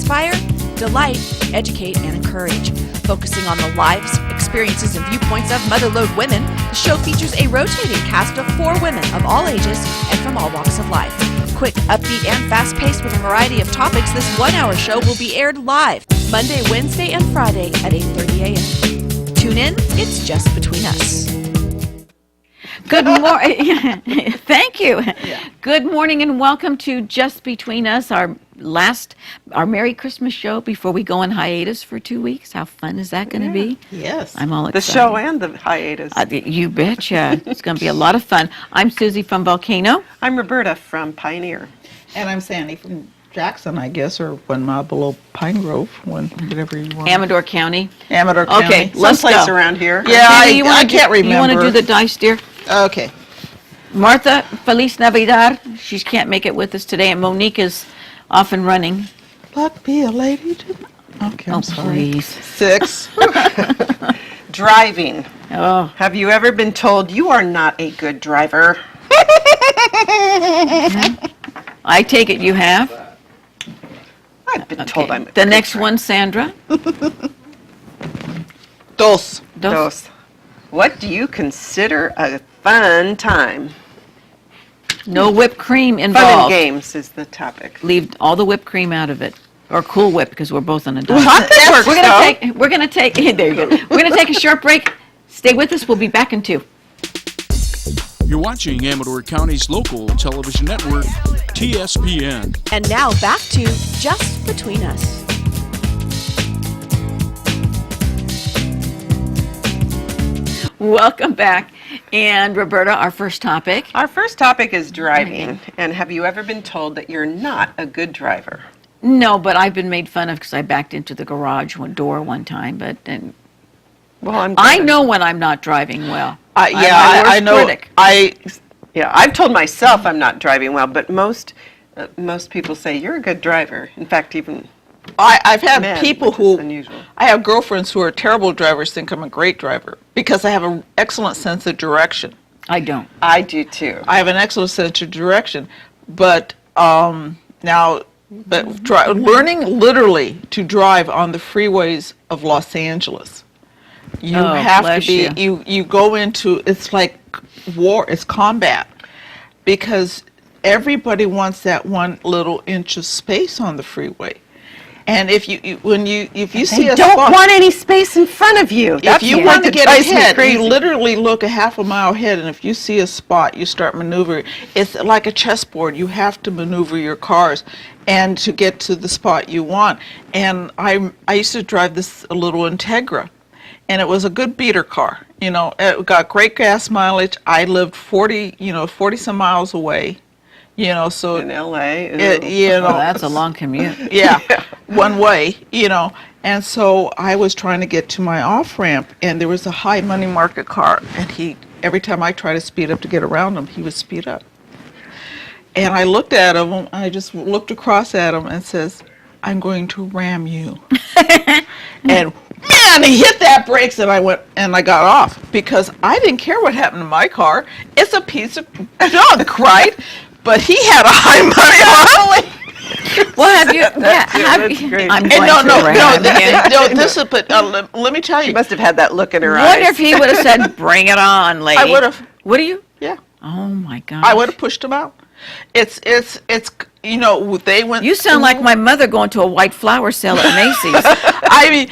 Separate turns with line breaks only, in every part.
inspire, delight, educate, and encourage. Focusing on the lives, experiences, and viewpoints of motherlode women, the show features a rotating cast of 4 women of all ages and from all walks of life. Quick, upbeat, and fast-paced with a variety of topics, this 1-hour show will be aired live Monday, Wednesday, and Friday at 8:30 a.m. Tune in, it's just between us.
Good morning. Thank you. Yeah. Good morning and welcome to Just Between Us, our Merry Christmas show before we go on hiatus for 2 weeks. How fun is that going to be?
Yes.
I'm all excited.
The show and the hiatus.
You betcha. It's going to be a lot of fun. I'm Susie from Volcano.
I'm Roberta from Pioneer.
And I'm Sandy from Jackson, I guess, or 1 mile below Pine Grove, whatever you want.
Amador County.
Amador County.
Okay, let's
Someplace
go.
around here.
Yeah, I can't remember.
You want to do the dice, dear?
Okay.
Martha, Feliz Navidad. She can't make it with us today, and Monique is off and running.
Luck be a lady to... Okay, I'm sorry.
Please.
6.
Driving.
Oh.
Have you ever been told you are not a good driver?
I take it you have.
I've been told I'm a
The
good
next
driver.
one, Sandra.
Dos.
Dos. What do you consider a fun time?
No whipped cream
Fun and
involved.
games is the topic.
Leave all the whipped cream out of it, or Cool Whip, because we're both on a diet.
Chocolate works,
We're gonna take. There you go. We're gonna take a short break. Stay with us. We'll be back in 2.
You're watching Amador County's local television network, TSPN.
And now back to Just Between Us.
Welcome back. And Roberta, our first topic.
Our first topic is driving. And have you ever been told that you're not a good driver?
No, but I've been made fun of because I backed into the garage door one time. But
Well,
I know when I'm not driving well.
I know.
Critic.
I've told myself I'm not driving well, but most people say you're a good driver. In fact, even
I've had
men,
people
which is
who...
unusual.
I have girlfriends who are terrible drivers think I'm a great driver because I have an excellent sense of direction.
I don't.
I do too.
I have an excellent sense of direction, but learning literally to drive on the freeways of Los Angeles, you have to be. You go into, it's like war. It's combat because everybody wants that one little inch of space on the freeway. And if you see a
don't
spot,
want any space in front of you.
if you want to get
drives me
ahead,
crazy.
you literally look a half a mile ahead, and if you see a spot, you start maneuvering. It's like a chessboard. You have to maneuver your cars and to get to the spot you want. And I used to drive this little Integra, and it was a good beater car. You know, it got great gas mileage. I lived 40 some miles away. You know, so
in L.A.
That's a long commute.
Yeah, one way, And so I was trying to get to my off-ramp, and there was a high money market car, and every time I tried to speed up to get around him, he would speed up. And I looked at him, I just looked across at him and says, I'm going to ram you. And man, he hit that brakes, and I got off because I didn't care what happened to my car. It's a piece of junk, right? But he had a high money on.
Well, have you?
That's great.
I'm
And
going to ram him.
no, this is, but let me tell
She
you.
must have had that look in her
I wonder
eyes.
if he would have said, "Bring it on, lady."
I would have,
Would you?
yeah.
Oh my God.
I would have pushed him out. It's they went.
You sound like my mother going to a white flower sale at Macy's.
I mean,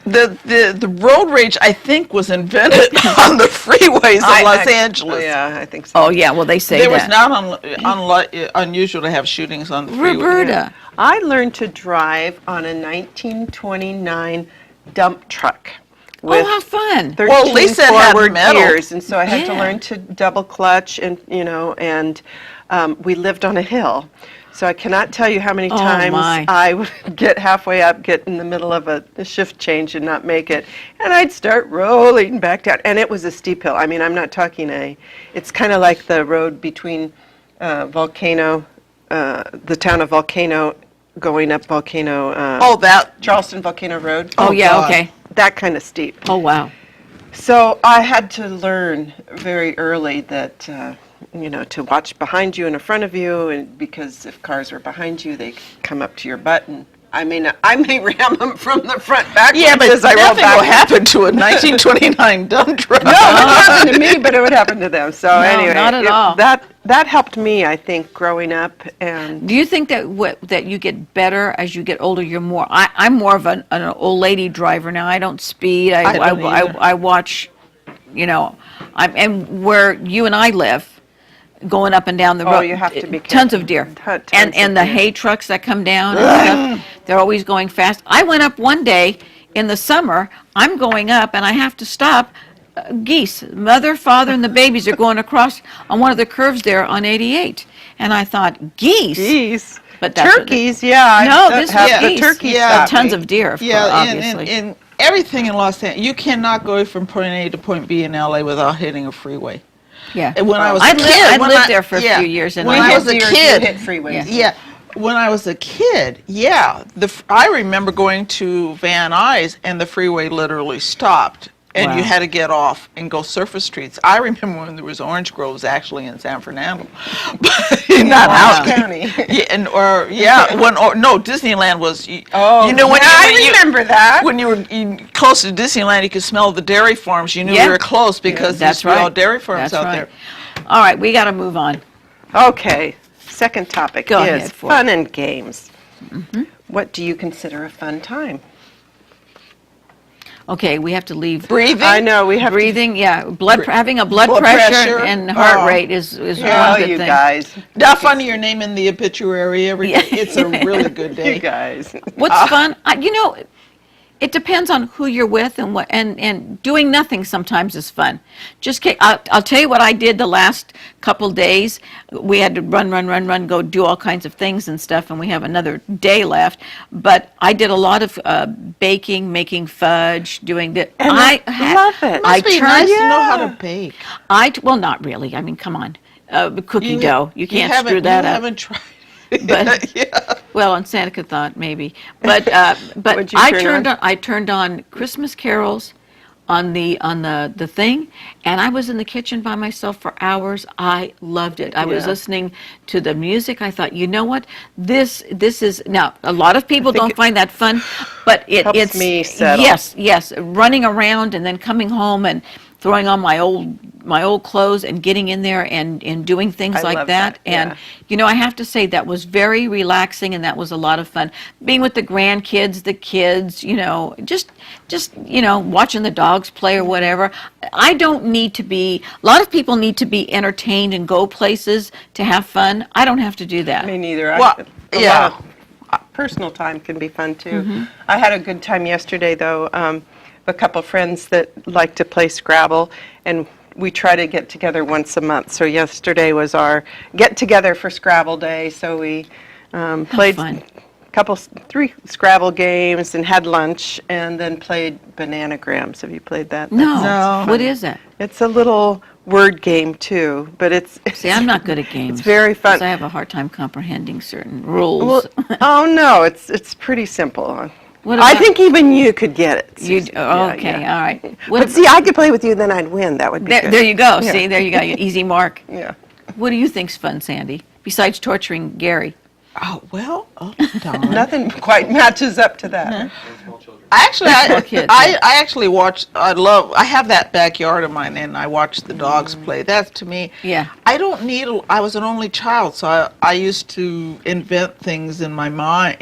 the road rage, I think, was invented on the freeways of Los Angeles.
Yeah, I think so.
Oh yeah, well they say
It
that.
was not unusual to have shootings on the freeway.
Roberta.
I learned to drive on a 1929 dump truck.
Oh, how fun!
13
Well, at least it had
forward
metal.
gears, and so I had to
Yeah.
learn to double clutch, and we lived on a hill. So I cannot tell you how many
Oh,
times
my.
I would get halfway up, get in the middle of a shift change and not make it, and I'd start rolling back down. And it was a steep hill. I mean, I'm not talking it's kind of like the road between Volcano, the town of Volcano, going up Volcano. Charleston Volcano Road.
Oh yeah,
God.
okay.
That kind of steep.
Oh wow.
So I had to learn very early that, to watch behind you and in front of you, and because if cars were behind you, they come up to your butt and I mean, I may ram them from the front backwards
Yeah, but
as I roll
nothing will
back.
happen to a 1929 dump truck.
No, it wouldn't happen to me, but it would happen to them. So anyway,
not at all.
that helped me, I think, growing up. And
Do you think that you get better as you get older? You're more. I'm more of an old lady driver now. I don't speed.
I don't either.
I watch. You know, and where you and I live, going up and down the road.
Oh, you have to be
tons
careful.
of deer,
Tons
and
of
the
deer.
hay trucks that come down and stuff. They're always going fast. I went up one day in the summer. I'm going up, and I have to stop. Geese, mother, father, and the babies are going across on one of the curves there on 88, and I thought geese.
geese,
But that's what
turkeys, yeah.
No,
I
this
have
was
the
geese.
turkeys.
Yeah,
stop
Tons
me.
of deer, of course,
Yeah,
obviously.
and everything in Los Angeles, you cannot go from point A to point B in LA without hitting a freeway.
Yeah.
And when I was a
I
kid,
lived there for a few years, and
when
I
I
hit
was a
Deers,
kid,
you hit freeways.
yeah, when I was a kid, I remember going to Van Nuys and the freeway literally stopped. And
Wow.
you had to get off and go surface streets. I remember when there was orange groves actually in San Fernando, but not
Wow.
out.
County.
No, Disneyland was.
Oh,
you know when
yeah,
you,
I remember that.
when you were close to Disneyland, you could smell the dairy farms. You knew
Yeah.
you were close because
That's
there's all
right.
dairy farms
That's
out
right.
there.
All right, we got to move on.
Okay, second topic
Go
is
ahead, Ford.
fun and games. What do you consider a fun time?
Okay, we have to leave.
Breathing.
I know, we have to.
Breathing, yeah. Having a blood
Blood
pressure,
pressure.
and heart
Oh.
rate is
Oh,
one good
you
thing.
guys.
Not funny your name in the obituary every day. It's a really good
You
day.
guys.
What's fun? It depends on who you're with and what, and doing nothing sometimes is fun. I'll tell you what I did the last couple days. We had to run, go do all kinds of things and stuff, and we have another day left. But I did a lot of baking, making fudge, doing that.
And I love it.
I
Must be
turned.
nice to know how to bake.
Well, not really. I mean, come on. Cookie dough. You can't
haven't-
screw that
you
up.
haven't tried.
But-
yeah.
Well, on Santa thought maybe, but
What'd you
I
turn on?
I turned on Christmas carols on the thing, and I was in the kitchen by myself for hours. I loved it. I was
Yeah.
listening to the music. I thought, you know what, this is now. A lot of people don't find that fun, but
Helps
it's
me settle.
Yes, running around and then coming home and throwing on my old clothes and getting in there and doing things
I
like
love
that.
that,
And
yeah.
I have to say that was very relaxing and that was a lot of fun. Being with the grandkids, the kids, just watching the dogs play or whatever. I don't need to be. A lot of people need to be entertained and go places to have fun. I don't have to do that.
Me neither.
Well,
A
yeah.
lot of personal time can be fun too.
Mm-hmm.
I had a good time yesterday though. A couple friends that like to play Scrabble, and we try to get together once a month. So yesterday was our get together for Scrabble day. So we played
fun.
three Scrabble games and had lunch, and then played Bananagrams. Have you played that?
No.
No.
What is that?
It's a little word game too, but it's
See, I'm not good at games.
It's very fun.
'cause I have a hard time comprehending certain rules.
Well, oh no, it's pretty simple.
What
I
about-
think even you could get it.
You,
Susan.
oh,
Yeah,
okay,
yeah.
all right. What
But see, I could play with you, then I'd win. That would be
there,
good.
there you go.
Yeah.
See, there you go. Your easy mark.
Yeah.
What do you think's fun, Sandy? Besides torturing Gary?
Oh well. Oh, darn.
Nothing quite matches up to that.
Actually,
kids,
I actually watch. I have that backyard of mine, and I watch the dogs play. That's to me.
Yeah.
I don't need. I was an only child, so I used to invent things in my mind.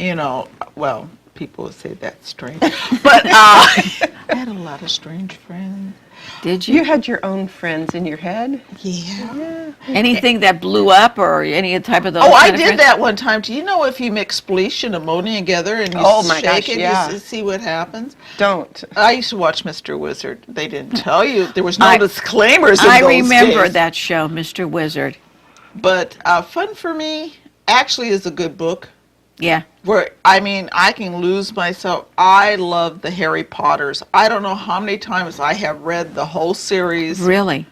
Well, people would say that's strange, but I had a lot of strange friends.
Did
You
you?
had your own friends in your head.
Yeah.
Anything that blew up or any type of those?
Oh, I
kind of
did
friends?
that one time. Do you know if you mix bleach and ammonia together and you
Oh, my
shake
gosh,
it,
yeah.
you see what happens?
Don't.
I used to watch Mr. Wizard. They didn't tell you. There was no
I-
disclaimers in
I
those
remember
days.
that show, Mr. Wizard.
But fun for me actually is a good book.
Yeah.
Where I can lose myself. I love the Harry Potters. I don't know how many times I have read the whole series.
Really?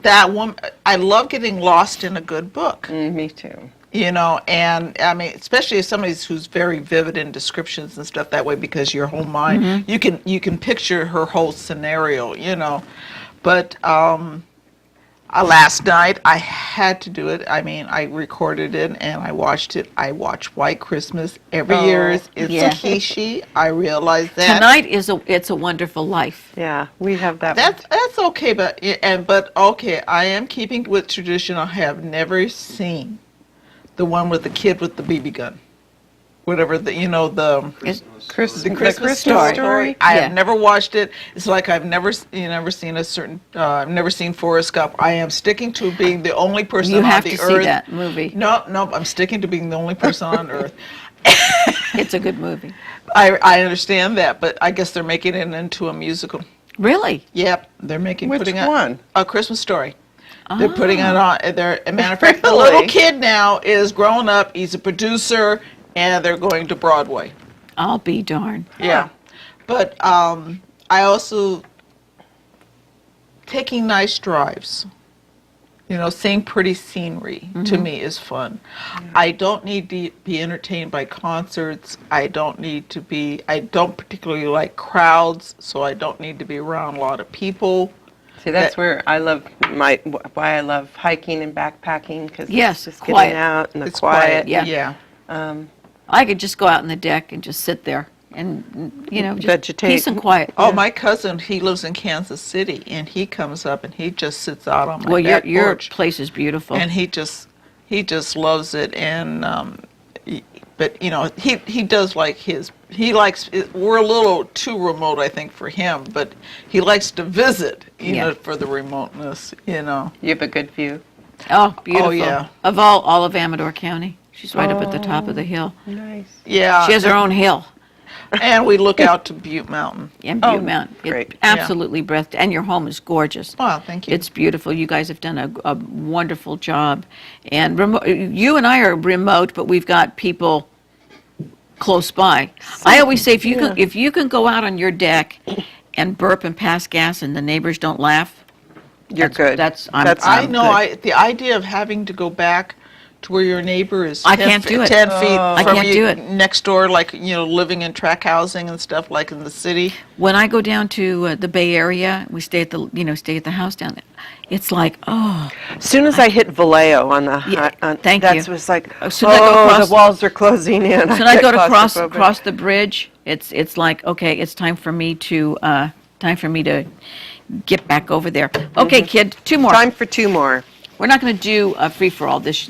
That one. I love getting lost in a good book.
Me too.
And especially if somebody's who's very vivid in descriptions and stuff that way, because your whole mind, you can picture her whole scenario, But Last night, I had to do it. I mean, I recorded it and I watched it. I watch White Christmas every year. It's
yeah.
Kishi. I realize that.
Tonight is It's a Wonderful Life.
Yeah, we have that.
That's okay, but okay, I am keeping with tradition. I have never seen the one with the kid with the BB gun, whatever the the Christmas story. I
Yeah.
have never watched it. It's like I've never seen I've never seen Forrest Gump. I am sticking to being the only person
You
on
have
the
to
earth.
see that movie.
No, I'm sticking to being the only person on earth.
It's a good movie.
I understand that, but I guess they're making it into a musical.
Really?
Yep, they're
Which
putting
one?
a Christmas Story. They're putting it on. As a matter of fact, the little kid now is grown up. He's a producer, and they're going to Broadway.
I'll be darned.
Yeah, but I also taking nice drives. Seeing pretty scenery to me is fun. I don't need to be entertained by concerts. I don't particularly like crowds, so I don't need to be around a lot of people.
See, that's where I love why I love hiking and backpacking, because
Yes,
it's just
quiet.
getting out and the
It's
quiet.
Yeah.
Yeah.
I could just go out on the deck and just sit there and, just
Vegetate.
peace and quiet.
Oh, my cousin, he lives in Kansas City, and he comes up and he just sits out on my
Well,
back
your
porch.
place is beautiful.
And he just loves it. And but he does like he likes it. We're a little too remote, I think, for him, but he likes to visit,
Yeah.
for the remoteness,
You have a good view.
Oh, beautiful.
yeah.
Of all of Amador County. She's right up at the top of the hill.
Nice.
Yeah.
She has her own hill.
And we look out to Butte Mountain.
And Butte Mountain.
great.
It's absolutely breathtaking. And your home is gorgeous.
Wow, thank you.
It's beautiful. You guys have done a wonderful job. And you and I are remote, but we've got people close by. I always say if you can go out on your deck and burp and pass gas and the neighbors don't laugh,
You're good.
I know. The idea of having to go back to where your neighbor is
I can't do it.
10 feet
I
from
can't
you
do it.
next door, like, living in track housing and stuff like in the city.
when I go down to the Bay Area, we stay at the house down there. It's like, oh,
As soon as I hit Vallejo on the
Yeah,
on,
thank
that's
you.
was like,
As soon as I go across-
the walls are closing in.
so when I go to
get claustrophobic.
cross the bridge, it's like, okay, it's time for me to get back over there. Okay, kid, two more.
Time for two more.
We're not going to do a free for all this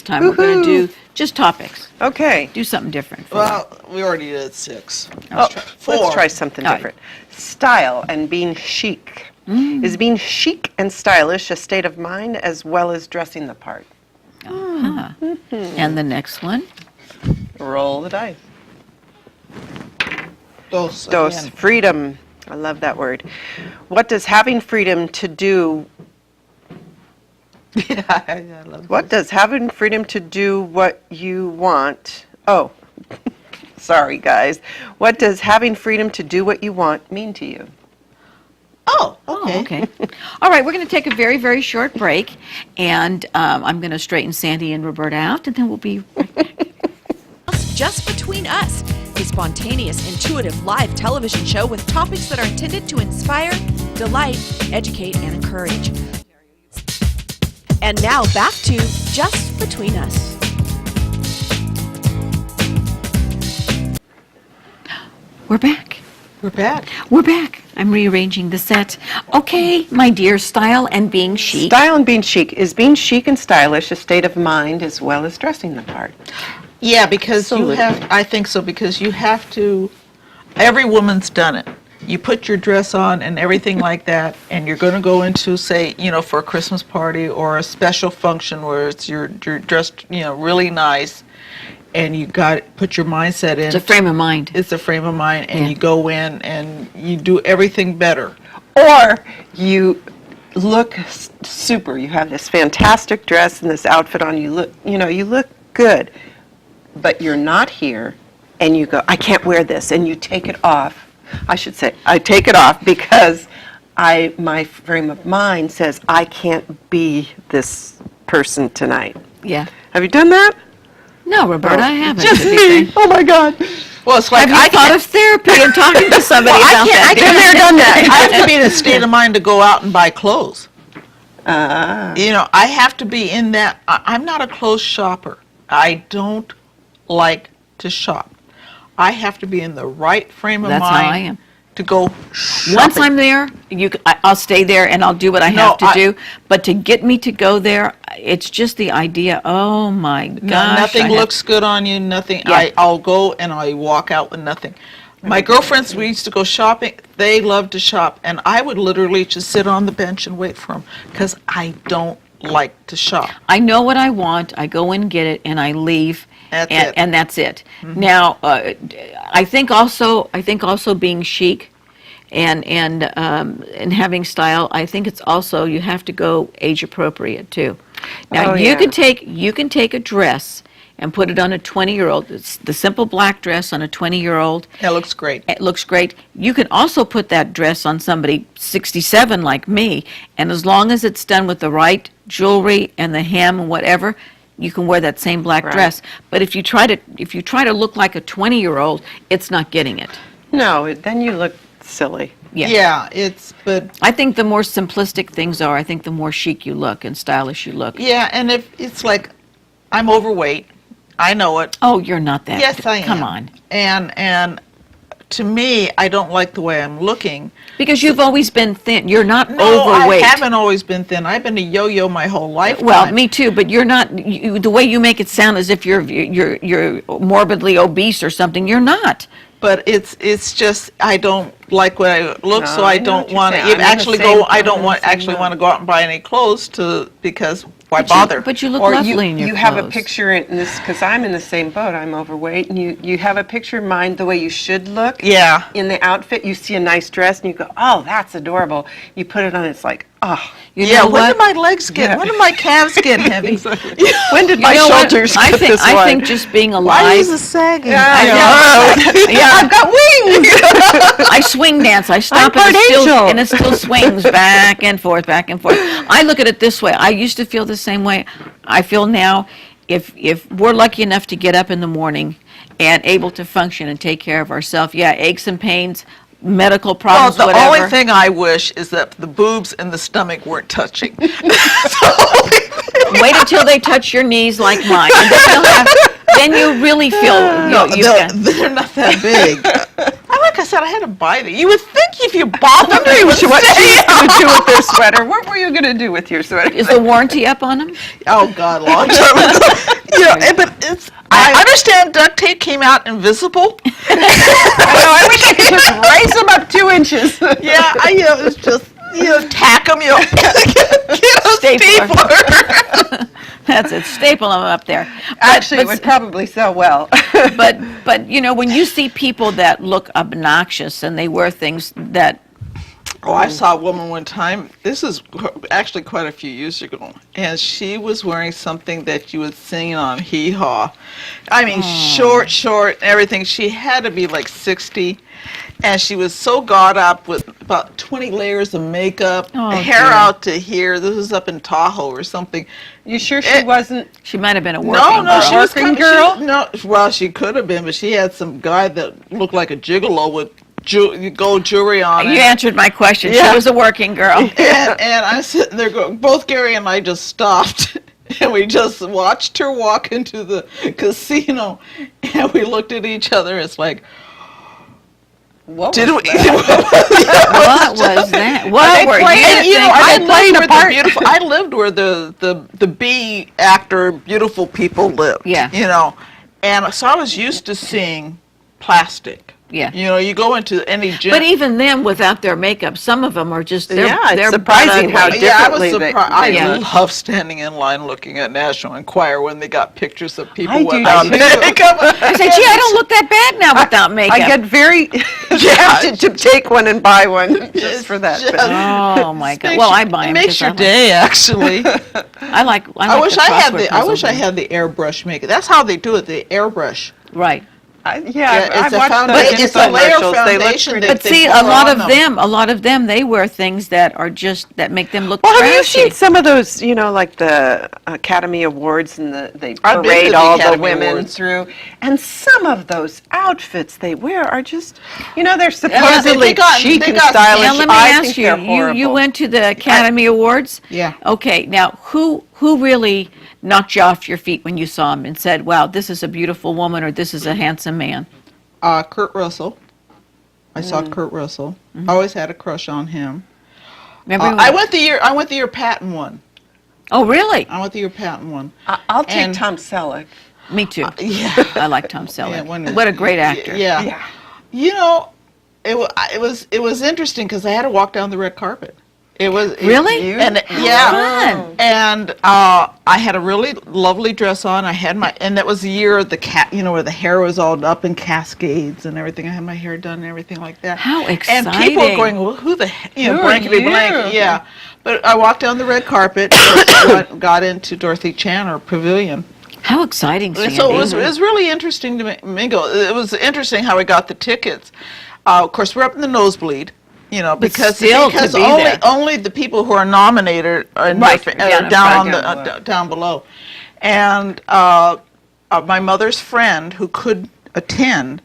time. We're going to do just topics.
Okay.
Do something different.
Well, we already did 6.
Let's
Four.
try something
All right.
different. Style and being chic. Is being chic and stylish a state of mind as well as dressing the part?
And the next one.
Roll the dice.
Dos.
Dos.
Again.
Freedom. I love that word. What does having freedom to do
Yeah, I love
What does having freedom to do what you want? Oh, sorry, guys. What does having freedom to do what you want mean to you?
Oh,
Oh,
okay.
okay. All right, we're going to take a very, very short break, and I'm going to straighten Sandy and Roberta out, and then we'll be right back.
Just Between Us, a spontaneous, intuitive live television show with topics that are intended to inspire, delight, educate, and encourage. And now back to Just Between Us.
We're back.
We're back.
We're back. I'm rearranging the set. Okay, my dear, style and being chic.
Style and being chic. Is being chic and stylish a state of mind as well as dressing the part?
Yeah, because
Absolutely.
I think so, because you have to, every woman's done it. You put your dress on and everything like that, and you're going to go into, say, for a Christmas party or a special function where you're dressed, really nice, and you got to put your mindset in.
It's a frame of mind.
It's a frame of mind, and
Yeah.
you go in and you do everything better.
Or you look super. You have this fantastic dress and this outfit on. You look good, but you're not here, and you go, I can't wear this, and you take it off. I should say, I take it off because my frame of mind says I can't be this person tonight.
Yeah.
Have you done that?
No, Roberta, I haven't.
Just
to be
me.
fair.
Oh my God.
Well, it's like
Have you thought of therapy and talking to somebody about that?
I've never done that. I have to be in a state of mind to go out and buy clothes. You know, I have to be in that. I'm not a clothes shopper. I don't like to shop. I have to be in the right frame of
That's
mind
how I am.
to go shopping.
Once I'm there, I'll stay there and I'll do what I have to do. But to get me to go there, it's just the idea. Oh my gosh!
Nothing looks good on you. Nothing.
Yeah.
I'll go and I walk out with nothing. My girlfriends, we used to go shopping. They love to shop, and I would literally just sit on the bench and wait for them because I don't like to shop.
I know what I want. I go and get it, and I leave.
That's
and,
it.
and that's it. Now, I think also being chic, and having style. I think it's also you have to go age appropriate too. Now
Oh,
you
yeah.
can take a dress and put it on a 20-year-old. It's the simple black dress on a 20-year-old.
That looks great.
It looks great. You can also put that dress on somebody 67 like me, and as long as it's done with the right jewelry and the hem and whatever, you can wear that same black
Right.
dress. But if you try to look like a 20-year-old, it's not getting it.
No, then you look silly.
Yeah, but
I think the more simplistic things are, I think the more chic you look and stylish you look.
yeah, and if it's like I'm overweight, I know it.
Oh, you're not that.
Yes, I am.
Come on.
And to me, I don't like the way I'm looking.
Because you've always been thin. You're not
No,
overweight.
I haven't always been thin. I've been a yo-yo my whole life.
Well, me too, but you're not. The way you make it sound as if you're morbidly obese or something. You're not.
But it's just I don't like what I look, so
No,
I
I know
don't
what you're
want to
saying. I'm in the
actually
same-
go. I
I'm
don't
in
want
the same
actually
boat.
want to go out and buy any clothes because why
But you-
bother?
but you look
Or
lovely in your
you have a
clothes.
picture in this, because I'm in the same boat, I'm overweight, and you have a picture in mind the way you should look.
Yeah.
In the outfit, you see a nice dress, and you go, oh, that's adorable. You put it on, it's like, oh.
You
Yeah.
know
When
what?
did my legs get?
Yeah.
When did my calves get heavy?
When did
You
my
know what?
shoulders
I
get
think
this
I
wide?
think just being
Why
alive.
is it sagging?
Yeah,
I've got wings!
I swing dance. I stop
I'm
and
part
it still swings back and forth, back and forth. I look at it this way. I used to feel the same way. I feel now, if we're lucky enough to get up in the morning and able to function and take care of ourselves, yeah, aches and pains, medical
Well,
problems,
the
whatever.
only thing I wish is that the boobs and the stomach weren't touching.
Wait until they touch your knees like mine, and then you really feel you've got.
They're not that big. Like I said, I had to buy them. You would think if you bought them, they would
What
stay.
she's going to do with their sweater. What were you going to do with your sweater?
Is the warranty up on them?
Oh God, long time ago. You know, but it's. I understand duct tape came out invisible.
I wish I could just raise them up 2 inches.
Yeah, it's just tack them. Get a stapler.
That's it. Staple them up there.
Actually, it would probably sell well.
but when you see people that look obnoxious and they wear things that
Oh, I saw a woman one time. This is actually quite a few years ago, and she was wearing something that you would sing on Hee Haw. I mean, short, everything. She had to be like 60, and she was so got up with about 20 layers of makeup,
Oh,
hair
dear.
out to here. This was up in Tahoe or something.
You sure she wasn't?
she might have been a working
No,
girl.
she was
Working
kind
girl?
No, well, she could have been, but she had some guy that looked like a gigolo with gold jewelry on
You
it.
answered my question.
Yeah.
She was a working girl.
And I'm sitting there going, both Gary and I just stopped. And we just watched her walk into the casino. And we looked at each other. It's like,
What
did we?
What was that? What were
playing
you
it?
You know,
thinking?
I lived where the B actor beautiful people lived.
Yeah.
You know, and so I was used to seeing plastic.
Yeah.
You know, you go into any gym.
But even them, without their makeup, some of them are just they're,
Yeah, it's
they're
surprising how
butt-ugly.
Yeah, I was
differently they-
surprised. I
Yeah.
love standing in line looking at National Enquirer when they got pictures of people
I do
without
too.
makeup.
I said, gee, I don't look that bad now without makeup.
I get very tempted to take one and buy one just for that.
just-
but-
Oh my God! Well, I buy them.
It makes your day, actually.
I like
I wish
the
I had
crossword
the
puzzles.
airbrush makeup. That's how they do it. The airbrush.
Right.
I've
a
watched
foundation.
the
It's a layer
infomercials. They look
foundation
pretty.
that
But
they
see,
pour
a lot
on
of them, they wear things that are just that make them look
Well, have you
trashy.
seen some of those, like the Academy Awards and they
I've been to
parade
the
all the
Academy
women
Awards.
through, and some of those outfits they wear are just, they're
they
supposedly
got-
chic
they
and
got-
stylish.
Now let me
I
ask
think
you,
they're
you
horrible.
went to the Academy Awards?
Yeah.
Okay, now who really knocked you off your feet when you saw him and said, "Wow, this is a beautiful woman," or "This is a handsome man"?
Kurt Russell. I saw Kurt Russell. I always had a crush on him.
Remember?
I went the year Patton won.
Oh, really?
I went the year Patton won.
I'll take
And-
Tom Selleck.
Me too.
Yeah.
I like Tom Selleck.
Yeah, when-
What a great actor.
Yeah. It was interesting because I had to walk down the red carpet. It was
Really?
and
fun.
and I had a really lovely dress on. I had and that was the year of the where the hair was all up in cascades and everything. I had my hair done and everything like that.
How
And people were
exciting.
going, well, who the
Who are
blankety
you?
blank, yeah. But I walked down the red carpet, got into Dorothy Chandler Pavilion.
How exciting, Sandy.
So it was really interesting to mingle. It was interesting how we got the tickets. Of course, we're up in the nosebleed, because
still to be
only
there.
only the people who are nominated are,
Right,
are down below. And my mother's friend who could attend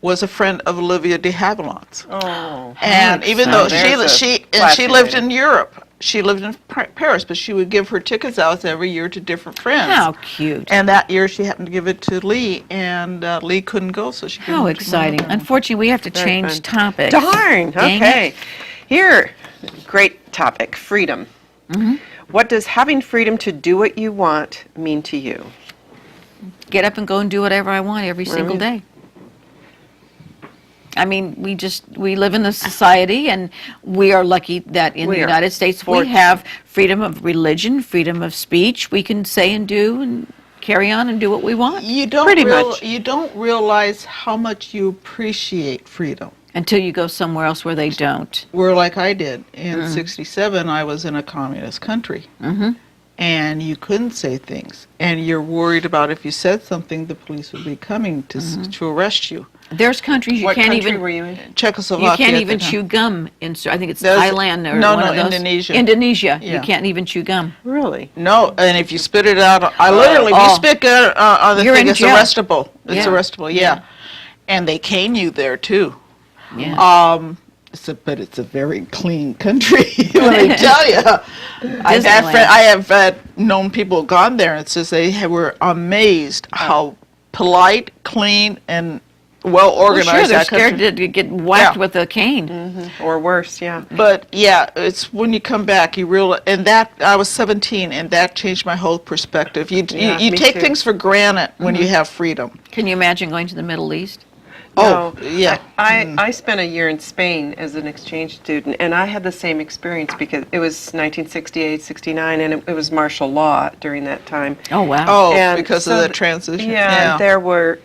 was a friend of Olivia de Havilland's.
Oh.
And even though
There's
she
a
lived in
fascinating-
Europe, she lived in Paris, but she would give her tickets out every year to different friends.
How cute.
And that year she happened to give it to Lee, and Lee couldn't go, so she.
How exciting. Unfortunately, we have to
Very
change
fun.
topics.
Darn.
Dang
Okay.
it.
Here, great topic, freedom. What does having freedom to do what you want mean to you?
Get up and go and do whatever I want every single day. I mean, we live in a society, and we are lucky that in
We
the
are
United States we
fortunate.
have freedom of religion, freedom of speech. We can say and do and carry on and do what we want
You don't
Pretty much.
You don't realize how much you appreciate freedom.
until you go somewhere else where they don't.
Where, like I did in '67, I was in a communist country, and you couldn't say things, and you're worried about if you said something, the police would be coming to arrest you.
There's countries you
What
can't
country
even
were you in?
Czechoslovakia.
you can't
at
even
the time.
chew gum in. I think it's
There's-
Thailand or
no,
one
no,
of those.
Indonesia.
Indonesia. You
Yeah.
can't even chew gum.
Really?
No, and if you spit it out, I literally, if you spit it out on the
You're
thing,
in
it's
jail.
arrestable. It's
Yeah.
arrestable, yeah. And they cane you there too.
Yeah.
But it's a very clean country. Let me tell you.
Disneyland.
I have known people gone there, and it says they were amazed how polite, clean, and well
Well,
organized
sure, they're
that
scared
country.
to get whacked
Yeah.
with a cane.
Or worse, yeah.
But yeah, it's when you come back, you realize, and that I was 17, and that changed my whole perspective. You
Yeah,
you
me
take
too.
things for granted when you have freedom.
Can you imagine going to the Middle East?
Oh,
No.
yeah.
I spent a year in Spain as an exchange student, and I had the same experience because it was 1968, 69, and it was martial law during that time.
Oh, wow.
Oh,
And
because
so
of the
th-
transition.
Yeah, there were,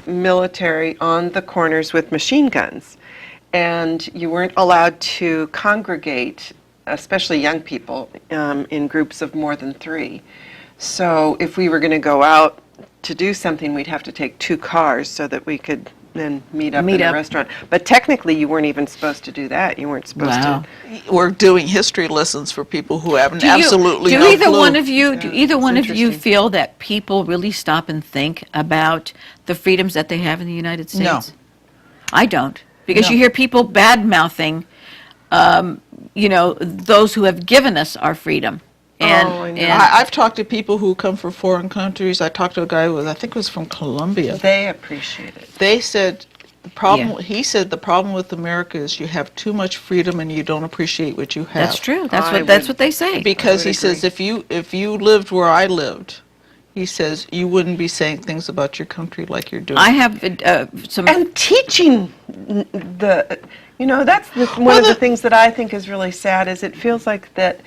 military on the corners with machine guns. And you weren't allowed to congregate, especially young people, in groups of more than 3. So if we were going to go out to do something, we'd have to take 2 cars so that we could then meet up
Meet
in
up.
a restaurant. But technically, you weren't even supposed to do that. You weren't supposed
Wow.
to.
We're doing history lessons for people who have
Do you-
absolutely
do
no
either
clue.
one of you do either one of you
interesting.
feel that people really stop and think about the freedoms that they have in the United States?
No.
I don't, because
No.
you hear people bad mouthing, those who have given us our freedom. And,
Oh, I know.
and
I've talked to people who come from foreign countries. I talked to a guy who I think was from Colombia.
They appreciate it.
They said the problem.
Yeah.
He said the problem with America is you have too much freedom and you don't appreciate what you have.
that's true. That's
I
what
would-
they say.
Because
I
he
would
says if you lived where I lived, he says you wouldn't be saying things about your country like you're doing.
I have some.
And teaching that's one of the things that I think is really sad is it feels like that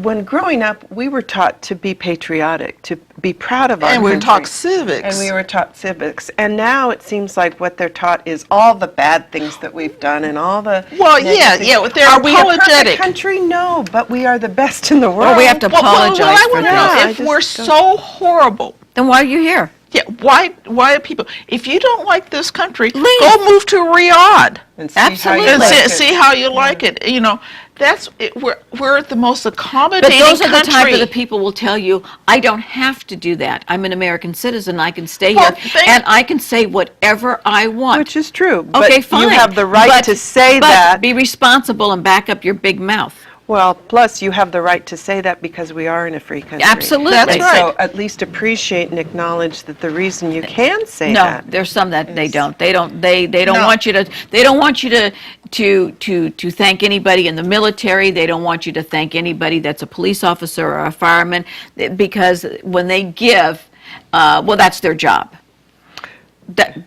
when growing up, we were taught to be patriotic, to be proud of our
And we were
country.
taught civics.
And we were taught civics. And now it seems like what they're taught is all the bad things that we've done and all the
Well,
negative
yeah,
things.
yeah, but they're
Are we a
apologetic.
perfect country? No, but we are the best in the world.
we have to apologize
I
for
want to
that.
know
I
if
just
we're
don't-
so horrible.
Then why are you here?
Yeah, why are people? If you don't like this country,
Leave.
go move to Riyadh
And see how you
Absolutely.
and
like
see,
it.
see how you like it. You know, that's it, we're the most
But
accommodating
those are
country.
the type of the people will tell you, I don't have to do that. I'm an American citizen. I can stay
Well,
here and I can say whatever I want.
Which is true.
Okay,
but
fine.
you have the right
But-
to say
but
that.
be responsible and back up your big mouth.
Well, plus you have the right to say that because we are in a free country.
Absolutely.
That's
And
right.
so at least appreciate and acknowledge that the reason you can say
No,
that.
there's some that they don't. They don't
No.
want you to. They don't want you to thank anybody in the military. They don't want you to thank anybody that's a police officer or a fireman, because when they give, well, that's their job.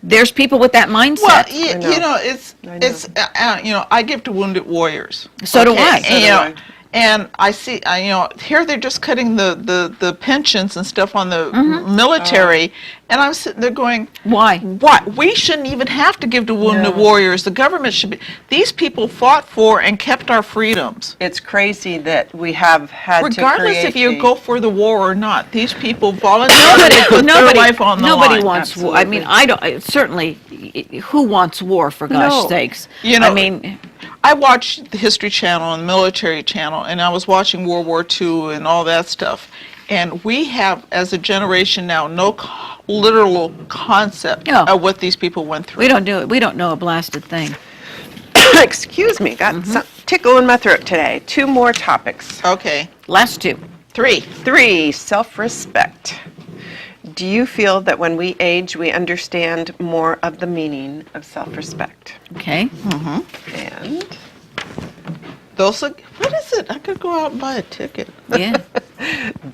There's people with that mindset.
Well,
know.
you know, it's you know, I give to wounded warriors.
So do I.
And,
So
you
do
know,
I.
and I see, you know, here they're just cutting the pensions and stuff on the
Mm-hmm.
military, and I'm sitting there going,
Why?
What? We shouldn't even have to give to wounded warriors. The government should be. These people fought for and kept our freedoms.
It's crazy that we have had to
Regardless
create
if you
the-
go for the war or not, these people voluntarily put their life on the
nobody
line.
wants war. I mean, I don't. Certainly, who wants war? For gosh
No.
sakes.
You know,
I mean,
I watched the History Channel and the Military Channel, and I was watching World War II and all that stuff. And we have, as a generation now, no literal concept
No.
of what these people went through.
we don't do it. We don't know a blasted thing.
Excuse me, got some tickle in my throat today. 2 more topics.
Okay,
Last two.
3.
3, self-respect. Do you feel that when we age, we understand more of the meaning of self-respect?
Okay.
And
Those are, what is it? I could go out and buy a ticket.
Yeah.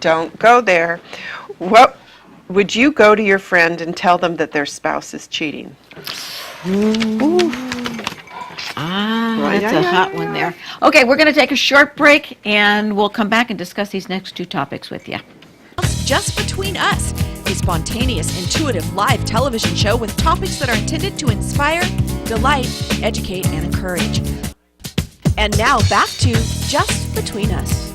don't go there. What would you go to your friend and tell them that their spouse is cheating?
That's a hot one there. Okay, we're going to take a short break, and we'll come back and discuss these next 2 topics with you.
Just Between Us, a spontaneous, intuitive live television show with topics that are intended to inspire, delight, educate, and encourage. And now back to Just Between Us.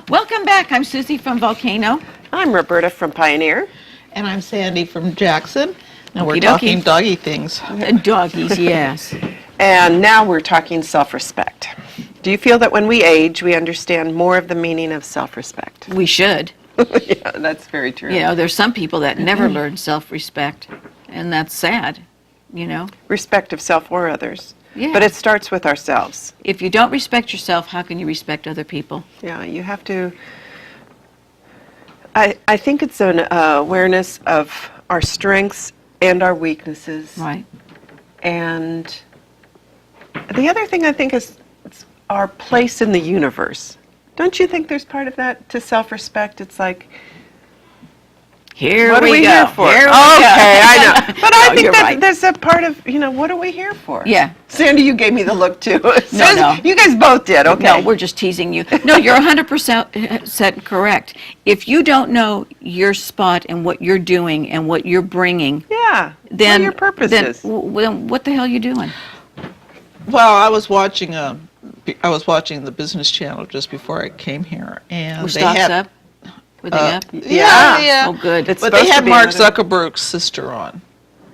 Welcome back. I'm Susie from Volcano.
I'm Roberta from Pioneer.
And I'm Sandy from Jackson, and we're
Okey-dokey.
talking doggy things.
Doggies, yes.
And now we're talking self-respect. Do you feel that when we age, we understand more of the meaning of self-respect?
We should.
Yeah, that's very true.
You know, there's some people that never learn self-respect, and that's sad, you know.
Respect of self or others.
Yeah.
But it starts with ourselves.
If you don't respect yourself, how can you respect other people?
Yeah, you have to. I think it's an awareness of our strengths and our weaknesses.
Right.
And the other thing I think is it's our place in the universe. Don't you think there's part of that to self-respect? It's like,
Here
what
we
are we
go.
here for?
Here we
Okay,
go.
I know. But I
No,
think
you're
that
right.
there's a part of, what are we here for?
Yeah.
Sandy, you gave me the look too.
No.
You guys both did, okay.
No, we're just teasing you. No, you're 100% correct. If you don't know your spot and what you're doing and what you're bringing,
Yeah,
then
what your purpose
then,
is.
then what the hell are you doing?
Well, I was watching the Business Channel just before I came here, and
Were
they
stocks
had
up? Were they up?
yeah.
Oh, good.
It's
But they
supposed to
had
be
Mark
another-
Zuckerberg's sister on,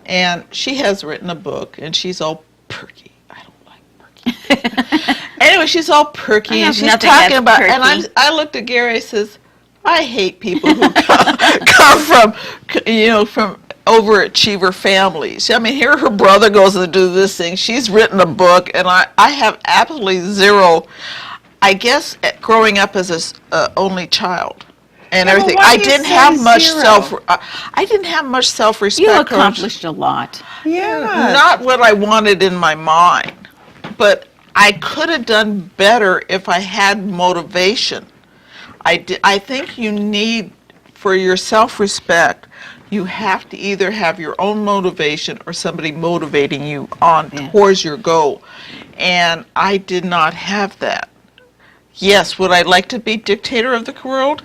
and she has written a book, and she's all perky. I don't like perky. Anyway, she's all perky,
I
and
have
she's
nothing
talking
that's
about. And
perky.
I looked at Gary. I says, I hate people who come from, from overachiever families. I mean, here her brother goes to do this thing. She's written a book, and I have absolutely zero. I guess growing up as a only child. And
Yeah, well,
everything.
why
I
do you
didn't
say
have much
zero?
I didn't have much self-respect.
You
or-
accomplished a lot.
Yeah.
Not what I wanted in my mind, but I could have done better if I had motivation. I think you need, for your self-respect, you have to either have your own motivation or somebody motivating you on towards your goal. And I did not have that. Yes, would I like to be dictator of the world?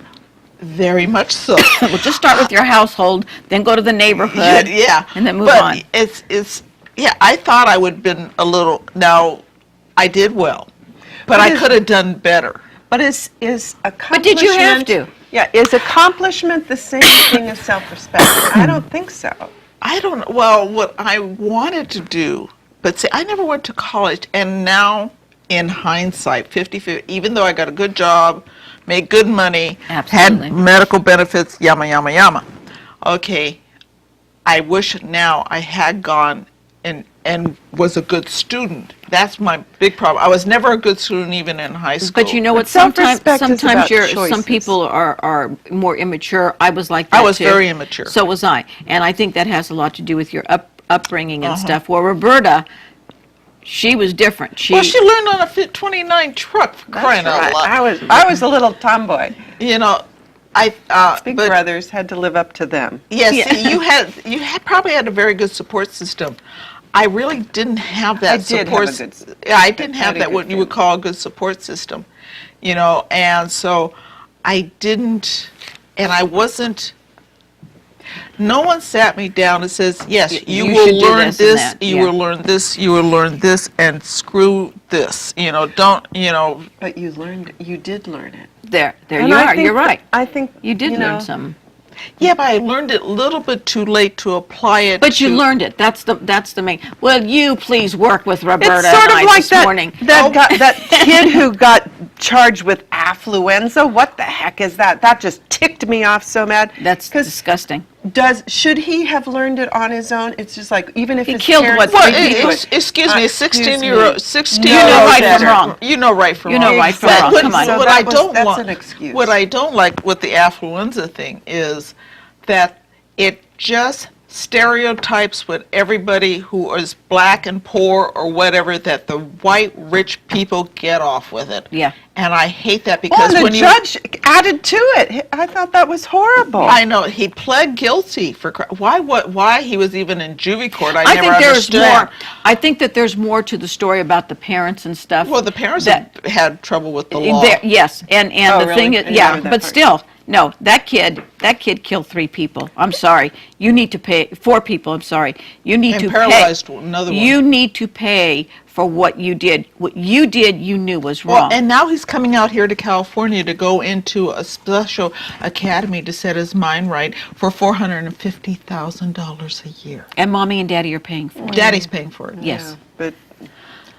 Very much so.
Well, just start with your household, then go to the neighborhood,
Yeah.
and then move
but
on.
It's I thought I would have been a little, now I did well, but I
is-
could have done better.
But is
But did you have
accomplishment-
to?
Yeah, is accomplishment the same thing as self-respect? I don't think so.
I don't know. Well, what I wanted to do, but see, I never went to college, and now, in hindsight, 50-50, even though I got a good job, made good money,
Absolutely.
had medical benefits, yama, yama, yama. Okay, I wish now I had gone and was a good student. That's my big problem. I was never a good student even in high school.
But you know what?
But self-respect is about
Sometimes some
choices.
people are more immature. I was like that
I was
too.
very immature.
So was I, and I think that has a lot to do with your upbringing and
Uh-huh.
stuff. Well, Roberta, she was different.
Well, she learned on a Fit 29 truck, for crying
That's
out
right.
loud.
I was a little tomboy.
You know,
Big
but
brothers had to live up to them.
yes, see, you had probably had a very good support system. I really didn't have that
I did have
support.
a good
Yeah, I didn't
I
have
had a
that
good
what you would call a good support system, you know, and so I didn't, and I wasn't. No one sat me down and says, "Yes, you
you
will
should do
learn
this and
this.
that,"
You
yeah.
will learn this. You will learn this, and screw this." You know, don't you know?
But you did learn it.
there
And
you
I
are.
think
You're right.
I think
You did
know,
learn some.
Yeah, but I learned it a little bit too late to apply it.
But you
to-
learned it. That's the main. Will you please work with Roberta
It's sort
and
of
I
like
this
that,
morning?
that kid who got charged with affluenza. What the heck is that? That just ticked me off so mad.
That's
'Cause
disgusting.
should he have learned it on his own? It's just like, even if
He
his
killed,
parents
what,
Well,
three people?
excuse me, a
Excuse
16-year-old,
me.
16-year-old.
You know right from
that-
wrong.
You know right from
You
wrong.
know right from
But
wrong.
what-
Come on.
So
What I
that was-
don't
that's
want,
an excuse.
what I don't like with the affluenza thing is that it just stereotypes with everybody who is black and poor or whatever, that the white rich people get off with it.
Yeah.
And I hate that
Well,
because
and
when
the
you
judge added to it. I thought that was horrible.
I know he pled guilty for why he was even in juvie court. I
I
never
think there's
understood.
more. I think that there's more to the story about the parents and stuff.
Well, the parents
that,
had trouble with the law.
yes, and
Oh,
the thing
really?
is,
I didn't
yeah,
know that
but
part.
still, no, that kid killed 3 people. I'm sorry. You need to pay 4 people. I'm sorry. You need
And
to
paralyzed
pay.
another one.
You need to pay for what you did. What you did, you knew was
Well,
wrong.
and now he's coming out here to California to go into a special academy to set his mind right for $450,000 a year.
And mommy and daddy are paying for it.
Daddy's paying for it.
Yes.
But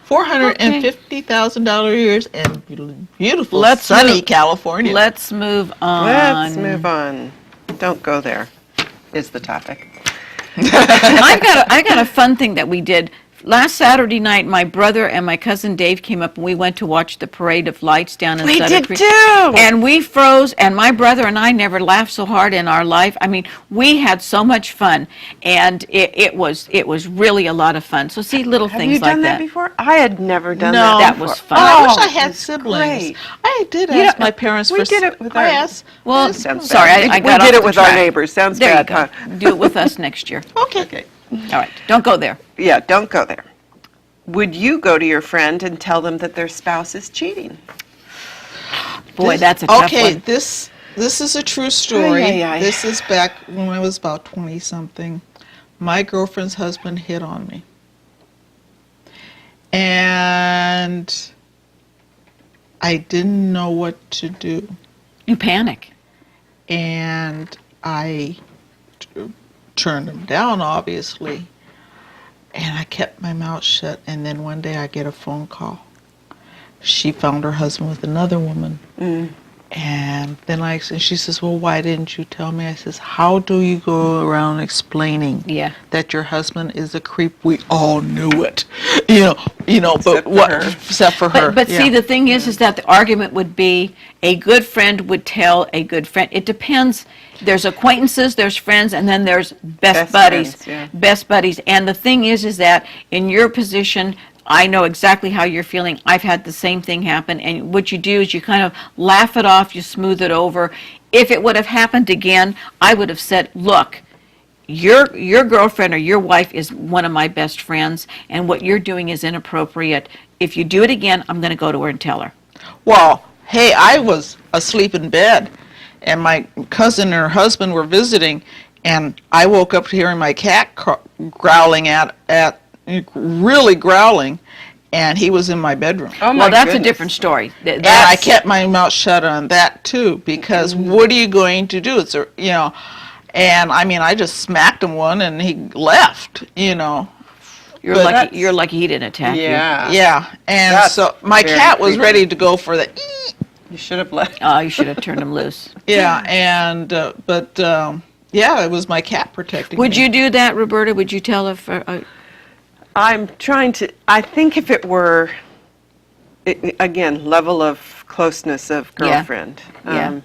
$450,000 a year in beautiful,
Let's
sunny
move-
California.
Let's move on.
let's move on. Don't go there, is the topic.
I got a fun thing that we did. Last Saturday night, my brother and my cousin Dave came up, and we went to watch the Parade of Lights down in
We
Sutter
did
Creek.
too!
And we froze, and my brother and I never laughed so hard in our life. I mean, we had so much fun, and it was really a lot of fun. So see, little
Have
things
you done
like
that before? I had never done
No.
that
That was
before.
fun.
I wish
Oh,
I had
it's
siblings.
great.
I did
You
ask
know,
my parents
we
for.
did it with
I
our-
asked.
Well,
Sounds
sorry,
bad.
I
We
got
did
off
it
the
with our
track.
neighbors. Sounds
There
bad,
you go.
huh?
Do it with us next year.
Okay.
All right, don't go there.
Yeah, don't go there. Would you go to your friend and tell them that their spouse is cheating?
Boy,
This-
that's a tough
okay,
one.
this is a true story.
Ay, ay, ay.
This is back when I was about 20 something. My girlfriend's husband hit on me. And I didn't know what to do.
You panic.
And I turned him down, obviously. And I kept my mouth shut. And then one day I get a phone call. She found her husband with another woman. And then she says, well, why didn't you tell me? I says, how do you go around explaining
Yeah.
that your husband is a creep? We all knew it. You know, but
Except for
what,
her.
except for her.
But see,
yeah.
the thing is that the argument would be a good friend would tell a good friend. It depends. There's acquaintances, there's friends, and then there's best buddies.
friends, yeah.
Best buddies. And the thing is that in your position, I know exactly how you're feeling. I've had the same thing happen. And what you do is you kind of laugh it off, you smooth it over. If it would have happened again, I would have said, look, your girlfriend or your wife is one of my best friends, and what you're doing is inappropriate. If you do it again, I'm going to go to her and tell her.
Well, hey, I was asleep in bed, and my cousin and her husband were visiting, and I woke up to hearing my cat growling really growling, and he was in my bedroom.
Oh my
Well, that's
goodness.
a different story.
And I kept my mouth shut on that too, because what are you going to do? It's a, and I mean, I just smacked him one, and he left.
You're
but
lucky.
that's-
You're lucky he didn't attack you.
Yeah.
Yeah, and
That's
so my
very
cat was
creepy.
ready to go for the.
You should have left.
Oh, you should have turned him loose.
Yeah, and yeah, it was my cat protecting
Would
me.
you do that, Roberta? Would you tell if?
I'm trying to, I think if it were, again, level of closeness of
Yeah.
girlfriend.
Yeah.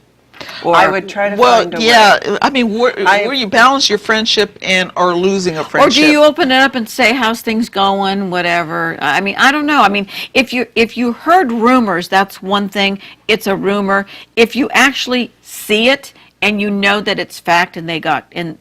I would try to
Well,
find a way.
yeah, I mean,
I-
where you balance your friendship or losing a
Or
friendship.
do you open it up and say, "How's things going?" Whatever. I mean, I don't know. I mean, if you heard rumors, that's one thing. It's a rumor. If you actually see it and you know that it's fact, and they got and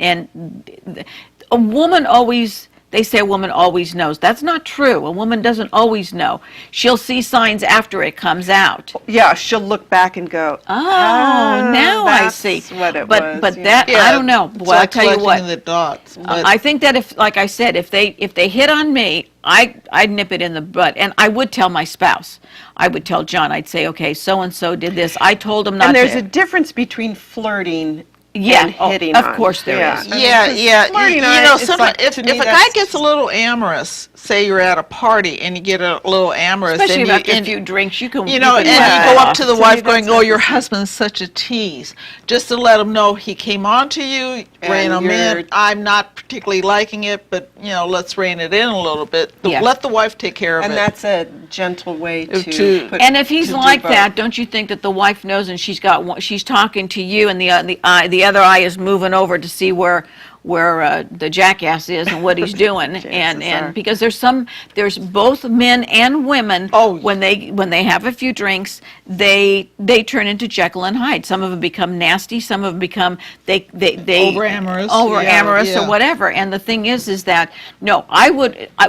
a woman always. They say a woman always knows. That's not true. A woman doesn't always know. She'll see signs after it comes out.
Yeah, she'll look back and go,
Oh, now I
that's
see.
what it
but
was.
but
yeah.
that I don't know.
It's
Well, I'll
like
tell you
collecting
what.
the dots. But
I think that if, like I said, if they hit on me, I'd nip it in the butt, and I would tell my spouse. I would tell John. I'd say, okay, so and so did this. I told him not
And there's
to.
a difference between flirting
Yeah,
and
oh,
hitting
of
on.
course there is.
I mean,
yeah,
'cause
yeah.
flirting on it, it's
sometimes
like,
if
to
a
me,
guy
that's-
gets a little amorous, say you're at a party and you get a little amorous,
Especially
and
after a
and-
few drinks, you can.
and you go up to the wife going, "Oh, your husband's such a tease," just to let him know he came on to you, rein him in.
you're-
I'm not particularly liking it, but let's rein it in a little bit.
Yeah.
Let the wife take care of
And
it.
that's a gentle way
To-
to put,
And if he's
to do
like
both.
that, don't you think that the wife knows, and she's talking to you, and the other eye is moving over to see where the jackass is and what he's doing, and
Chances are.
because there's both men and women.
Oh.
when they have a few drinks, they turn into Jekyll and Hyde. Some of them become nasty. Some of them become they
Over-amorous.
over-amorous
Yeah,
or
yeah.
whatever. And the thing is that no,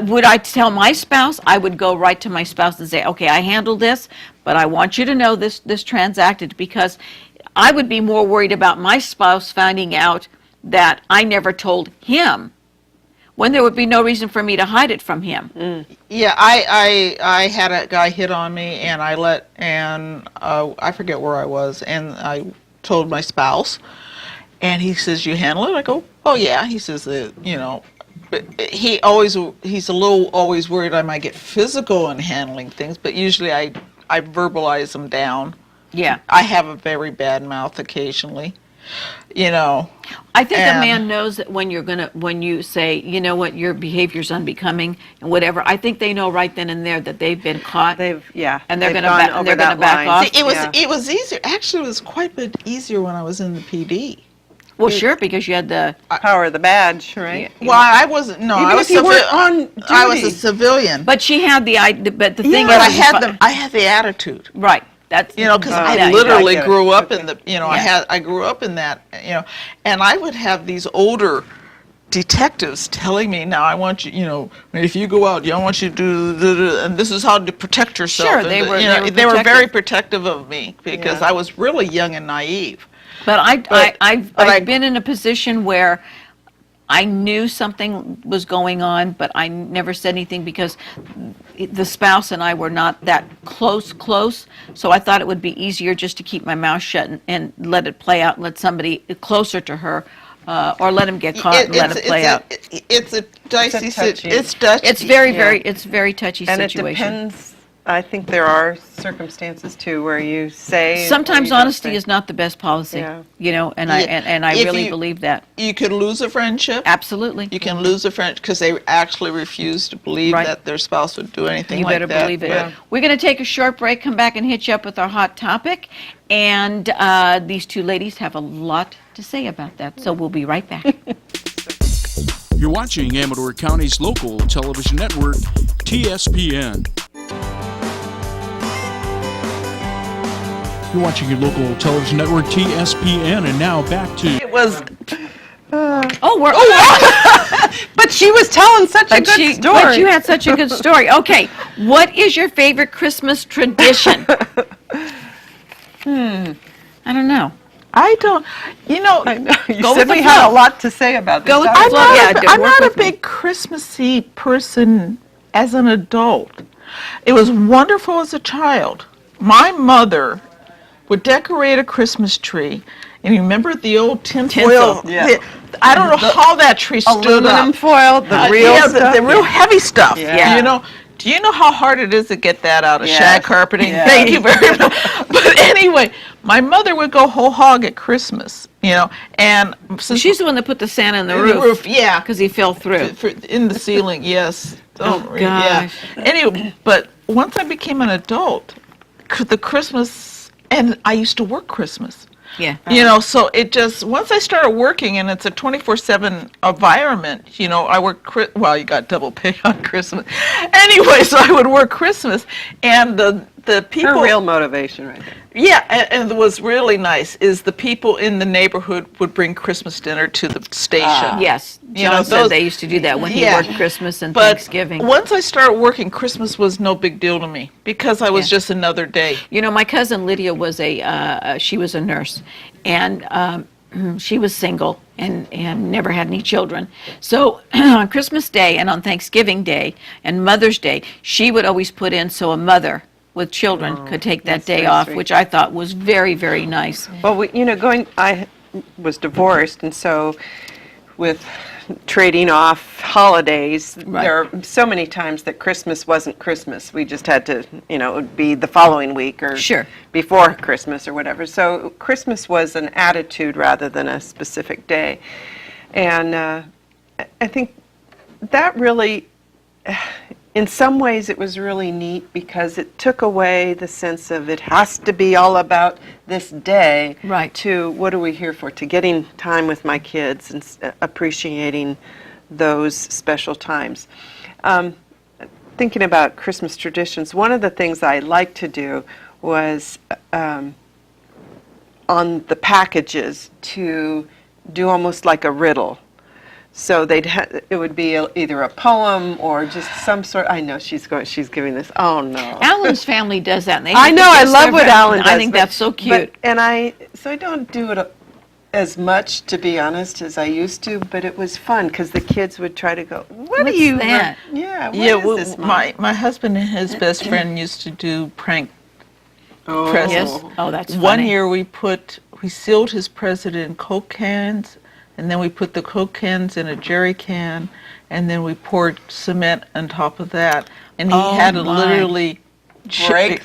would I tell my spouse? I would go right to my spouse and say, okay, I handled this, but I want you to know this transacted, because I would be more worried about my spouse finding out that I never told him, when there would be no reason for me to hide it from him.
Yeah, I had a guy hit on me, and I forget where I was, and I told my spouse, and he says, "You handle it?" I go, "Oh yeah." He says but he's a little always worried I might get physical in handling things, but usually I verbalize them down.
Yeah.
I have a very bad mouth occasionally,
I think a
And-
man knows that when you say, you know what, your behavior's unbecoming and whatever, I think they know right then and there that they've been caught.
and
they're
they've
gonna
gone
back-
over
they're gonna
that
back
line.
off.
See,
Yeah.
it was easier. Actually, it was quite a bit easier when I was in the PD.
Well, sure, because you had the.
Power of the badge, right?
Well, I wasn't. No,
Even
I was
if you weren't on
I was a
duty.
civilian.
But she had the but the thing
But I
is,
had the attitude.
right. That's
Because I
yeah,
literally
I get it.
grew up
Okay.
in the.
Yeah.
I grew up in that. And I would have these older detectives telling me, "Now I want you. If you go out, I want you to do, and this is how to protect yourself."
Sure,
And,
they were-
they were very
protective.
protective of me because
Yeah.
I was really young and naive.
But I've
I-
been in a position where I knew something was going on, but I never said anything because the spouse and I were not that close. So I thought it would be easier just to keep my mouth shut and let it play out and let somebody closer to her, or let him get caught and let it play out.
It's a dicey.
touchy.
It's touchy.
It's very,
Yeah.
it's very touchy
And
situation.
it depends. I think there are circumstances too where you say. or
Sometimes
you don't
honesty
say.
is not the best policy,
Yeah.
and
Yeah.
I
If
really
you-
believe that.
You could lose a friendship.
Absolutely.
You can lose a friend because they actually refuse to believe
Right.
that their spouse would do anything
You
like
better
that.
believe it.
But-
We're going to take a short break, come back and hit you up with our hot topic. And these two ladies have a lot to say about that. So we'll be right back.
You're watching Amador County's local television network, TSPN. You're watching your local television network, TSPN, and now back to
It was.
Oh, we're
But she was telling such a good story.
But you had such a good story. Okay, what is your favorite Christmas tradition? I don't know.
I don't.
I know. You
Go
said
with the
we had
flow.
a lot to say about this.
Go with
haven't
the
we?
flow. Yeah,
I'm
work
not a
with me.
big Christmassy person as an adult. It was wonderful as a child. My mother would decorate a Christmas tree, and you remember the old tinfoil?
Yeah.
I don't know how that tree stood
Aluminum
up.
foil, the real
Yeah,
stuff.
the real heavy stuff.
Yeah.
You know, do you know how hard it is to get that out of
Yes.
shag carpeting?
Yes.
Thank you very much. But anyway, my mother would go whole hog at Christmas, you know, and since
She's the one that put the Santa in the
the
roof.
roof, yeah,
Because he fell through.
in the ceiling, yes.
Oh,
Yeah.
gosh.
Anyway, but once I became an adult, the Christmas, and I used to work Christmas.
Yeah.
You know, so it just, once I started working, and it's a 24/7 environment, you know, I work, well, you got double pay on Christmas. Anyway, so I would work Christmas, and the people.
Her real motivation right there.
Yeah, and it was really nice is the people in the neighborhood would bring Christmas dinner to the station.
Yes.
You know,
John said
those-
they used to do that when he
Yeah.
worked Christmas and
But
Thanksgiving.
once I started working, Christmas was no big deal to me because I was
Yeah.
just another day.
You know, my cousin Lydia was she was a nurse, and she was single and never had any children. So on Christmas Day and on Thanksgiving Day and Mother's Day, she would always put in so a mother with children could take that
that's
day
very
off,
sweet.
which I thought was very, very nice.
Well, I was divorced, and so with trading off holidays,
Right.
there are so many times that Christmas wasn't Christmas. We just had to, it would be the following week or
Sure.
before Christmas or whatever. So Christmas was an attitude rather than a specific day. And I think that really, in some ways, it was really neat because it took away the sense of it has to be all about this day.
Right.
To what are we here for? To getting time with my kids and appreciating those special times. Thinking about Christmas traditions, one of the things I liked to do was on the packages to do almost like a riddle. So it would be either a poem or just some sort. I know she's giving this. Oh no.
Alan's family does that. And they
I
have
know.
to
I
guess
love
their
what
breath.
Alan does.
I think that's so cute.
So I don't do it as much, to be honest, as I used to. But it was fun because the kids would try to go. What
What's
are you?
that?
Yeah. What
Yeah,
is
well,
this, Mom?
my husband and his best friend used to do prank presents.
Yes. Oh, that's funny.
One year we sealed his present in Coke cans, and then we put the Coke cans in a jerry can, and then we poured cement on top of that, and he
Oh,
had to
my.
literally chip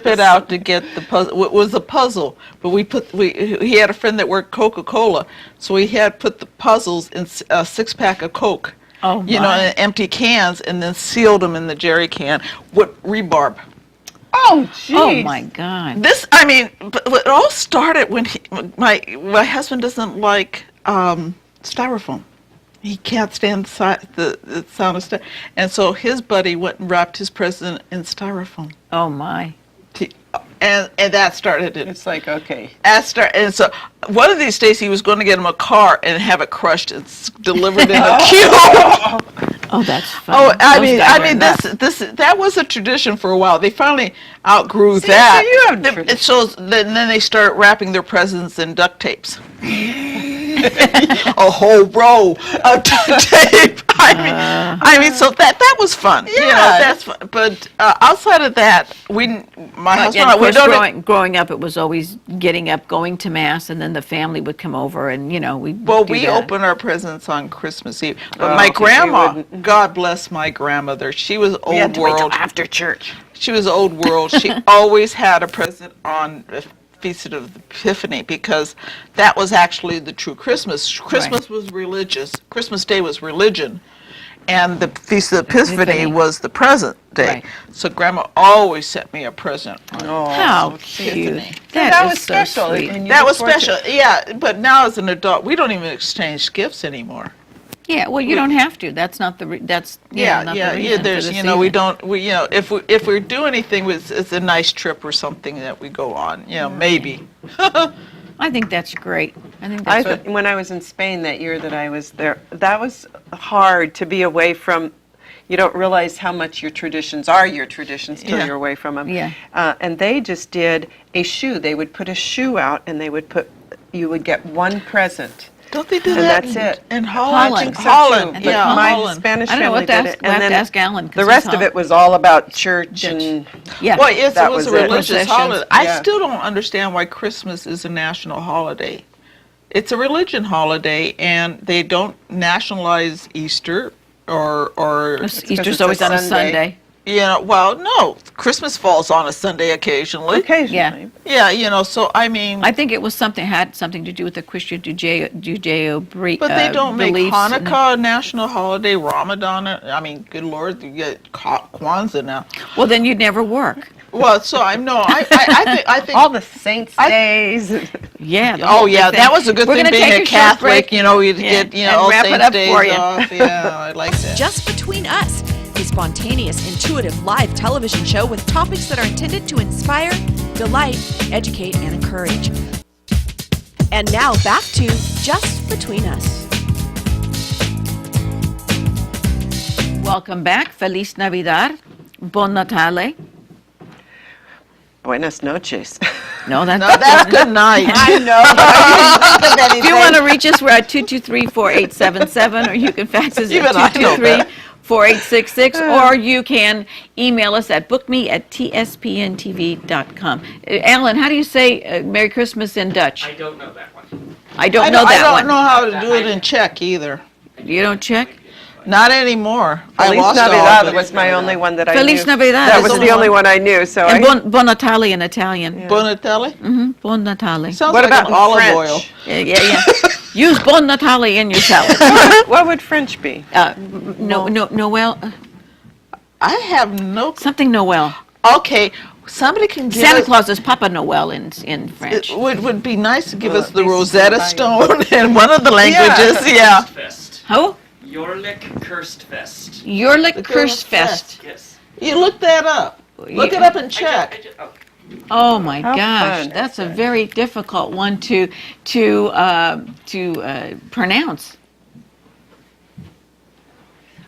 it out to get the puzzle. It was a puzzle, but he had a friend that worked Coca-Cola, so we had put the puzzles in a 6-pack of Coke.
Oh,
You know,
my.
in empty cans, and then sealed them in the jerry can with rebarb.
Oh, jeez.
Oh my God.
But it all started when my husband doesn't like styrofoam. He can't stand the sound of styrofoam. And so his buddy went and wrapped his present in styrofoam.
Oh my.
And that started it.
It's like, okay.
And so one of these days he was going to get him a car and have it crushed and delivered in a cube.
Oh, that's funny.
Oh, I
Those
mean,
guys are nuts.
that was a tradition for a while. They finally outgrew
See,
that.
so you have
It
tradition.
shows. Then they start wrapping their presents in duct tapes. A whole roll of duct tape. I mean, so that was fun. You know,
Yeah.
that's fun. But outside of that, my husband
And
and I,
of
we
course,
don't.
growing up, it was always getting up, going to mass, and then the family would come over, and we.
Well, we open our presents on Christmas Eve. But
Oh,
my
so she
grandma,
wouldn't.
God bless my grandmother, she was
We had
old
to wait till
world.
after church.
She was old world. She always had a present on the Feast of the Epiphany because that was actually the true Christmas. Christmas was religious. Christmas Day was religion. And the Feast of the Epiphany
Epiphany.
was the present day.
Right.
So Grandma always sent me a present.
How cute.
Epiphany.
That
is
was
so
special.
sweet.
And you
That
look
was
forward to
special. Yeah, but now as an adult, we don't even exchange gifts anymore.
Yeah, well, you don't have to. That's not the. Not the reason for
There's,
the
we
season.
don't, if we do anything, it's a nice trip or something that we go on, maybe.
I think that's great. I think
I
that's.
when I was in Spain that year that I was there, that was hard to be away from. You don't realize how much your traditions are your traditions till
Yeah.
you're away from them.
Yeah.
And they just did a shoe. They would put a shoe out, and you would get one present.
Don't they do
And
that?
that's it.
In Holland.
I think
so,
Holland.
too.
But
Yeah,
My
Holland.
Spanish
I don't know
family
what to
did
ask.
it,
We'll have
and
to
then
ask Alan. 'cause
the
he's
rest of it was all about church and
Yeah.
Well, yes,
That
it was
was
a
it.
religious
Processions.
holiday. I
Yeah.
still don't understand why Christmas is a national holiday. It's a religion holiday, and they don't nationalize Easter or
Easter's
it's
always
a
on a
Sunday.
Sunday.
you know. Well, no, Christmas falls on a Sunday occasionally.
occasionally.
Yeah, you know. So I mean,
I think it was had something to do with the Christian Judeo
but they don't make
beliefs and-
Hanukkah a national holiday, Ramadan. I mean, good Lord, you get Kwanzaa now.
Well, then you'd never work.
Well, so I think
All the saints' days.
Yeah. the
Oh
whole big
yeah,
thing.
that was a good
We're
thing
gonna
being
take
a
a short
Catholic.
break.
You know, you'd
Yeah,
get
and
all
wrap it
Saints
up
days
for you.
off. Yeah, I like that.
Just Between Us, a spontaneous, intuitive live television show with topics that are intended to inspire, delight, educate, and encourage. And now back to Just Between Us.
Welcome back. Feliz Navidad. Bon Natale.
Buenas noches.
No, that's
No, that's good night.
I know. But I didn't think of
If you want to
anything.
reach us, we're at 223-4877, or you can fax us
Even I
at
know that.
223-4866, or you can email us at bookme@tspntv.com. Alan, how do you say Merry Christmas in Dutch?
I don't know that one.
I don't
I
know that
don't
one.
know how to do it in Czech either.
You don't check?
Not anymore. I
Feliz
lost all
Navidad
of it.
was my only one that I
Feliz
knew.
Navidad
That
is
was
the
the
one.
only one I knew. So
And
I.
Bon Natale in Italian.
Bonatelli?
Bon Natale.
Sounds
What
like
about
an
in
olive
French?
oil.
Yeah. Use Bon Natale in your salad.
What would French be?
Noel,
I have no.
something Noel.
Okay, somebody can give
Santa
us.
Claus is Papa Noel in French.
It would be nice to give
Well,
us
at
the
least
Rosetta
somebody-
Stone in one of the languages. Yeah.
Fest.
Who?
Jorlik Kirstfest.
Jurlik
The Christmas
Kirstfest.
Yes.
You look that up. Look it up in Czech.
Oh my
How
gosh,
fun.
that's a very difficult one to pronounce.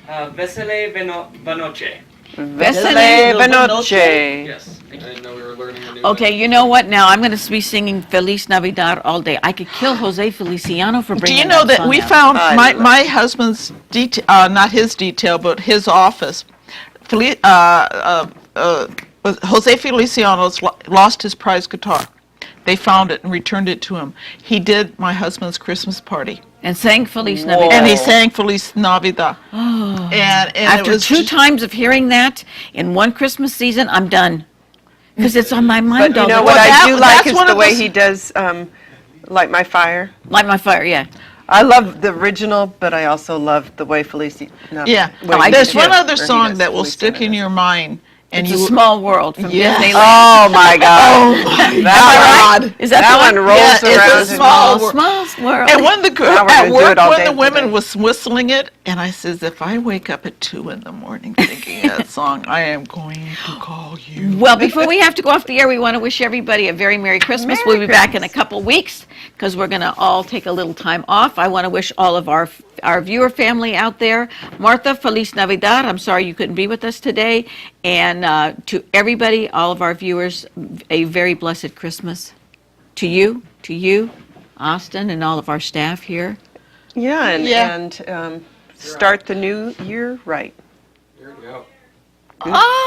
Vesele Vanoce.
Vesele Vanoce.
Yes. I didn't know we were learning a new
Okay, you know what? Now I'm going to be singing Feliz Navidad all day. I could kill Jose Feliciano for
Do
bringing
you know that
song
we
out.
found
I
my,
love
my husband's detail, not his detail, but his office. Jose Feliciano's lost his prize guitar. They found it and returned it to him. He did my husband's Christmas party,
and sang Feliz
Whoa.
Navidad.
and he sang Feliz Navidad. And
After
it was
two times of hearing that in one Christmas season, I'm done. Because it's on my mind
But
all
you know
the
what
time.
Well,
I do
that-
like
that's
is
one
the
of
way
the-
he does Light My Fire.
Light my fire, yeah.
I love the original, but I also love the way Felicia. No,
yeah.
way he
There's
did
one
it,
other
where he
song
does
that will
Felicia
stick in
Navidad.
your mind, and
It's
you.
a small world from
Yes.
Disneyland.
Oh my God! That
God.
Is that
That
the
one rolls
Yeah, it's a
around.
small
Small,
world.
small world.
And when the girl
Now we're
at
gonna do
work,
it all
when
day
the women
today.
was whistling it, and I says, if I wake up at 2 in the morning thinking that song, I am going to call you.
Well, before we have to go off the air, we want to wish everybody a very Merry Christmas.
Merry
We'll be back in a
Christmas.
couple weeks because we're going to all take a little time off. I want to wish all of our viewer family out there, Martha, Feliz Navidad. I'm sorry you couldn't be with us today. And to everybody, all of our viewers, a very blessed Christmas. To you, Austin, and all of our staff here.
Yeah,
Yeah.
and start the new year right.
There you go.
Oh,